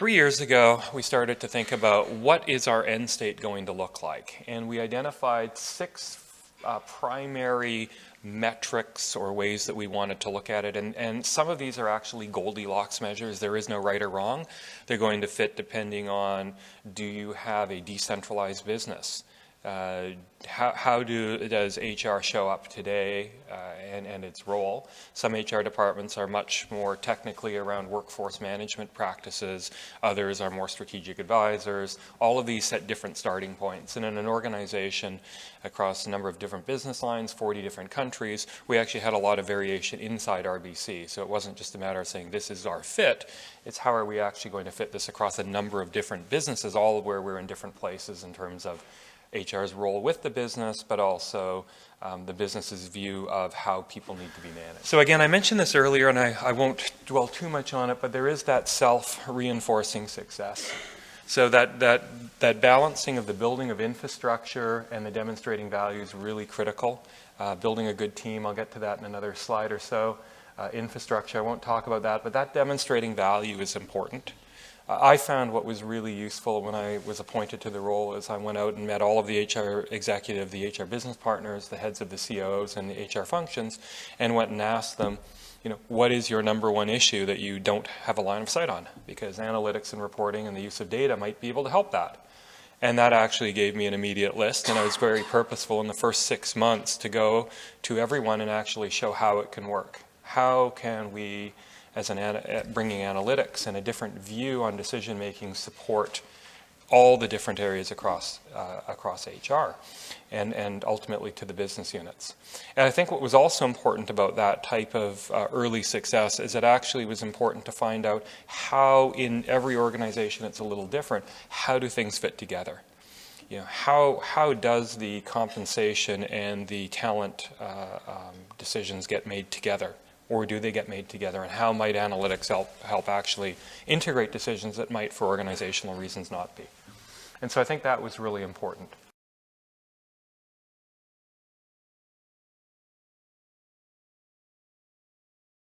3 years ago, we started to think about what is our end state going to look like. And we identified 6 primary metrics or ways that we wanted to look at it. And some of these are actually Goldilocks measures. There is no right or wrong. They're going to fit depending on, do you have a decentralized business? How does HR show up today and its role? Some HR departments are much more technically around workforce management practices. Others are more strategic advisors. All of these set different starting points. And in an organization across a number of different business lines, 40 different countries, we actually had a lot of variation inside RBC. So it wasn't just a matter of saying this is our fit. It's how are we actually going to fit this across a number of different businesses, all of where we're in different places in terms of HR's role with the business, but also the business's view of how people need to be managed. So again, I mentioned this earlier, and I won't dwell too much on it, but there is that self-reinforcing success. So that balancing of the building of infrastructure and the demonstrating value is really critical. Building a good team, I'll get to that in another slide or so. Infrastructure, I won't talk about that, but that demonstrating value is important. I found what was really useful when I was appointed to the role is I went out and met all of the HR executive, the HR business partners, the heads of the COOs and the HR functions, and went and asked them, what is your number one issue that you don't have a line of sight on? Because analytics and reporting and the use of data might be able to help that. And that actually gave me an immediate list, and I was very purposeful in the first 6 months to go to everyone and actually show how it can work. How can we, as bringing analytics and a different view on decision making, support all the different areas across HR and ultimately to the business units. And I think what was also important about that type of early success is it actually was important to find out how in every organization it's a little different, how do things fit together? How does the compensation and the talent decisions get made together? Or do they get made together? And how might analytics help actually integrate decisions that might, for organizational reasons, not be? And so I think that was really important.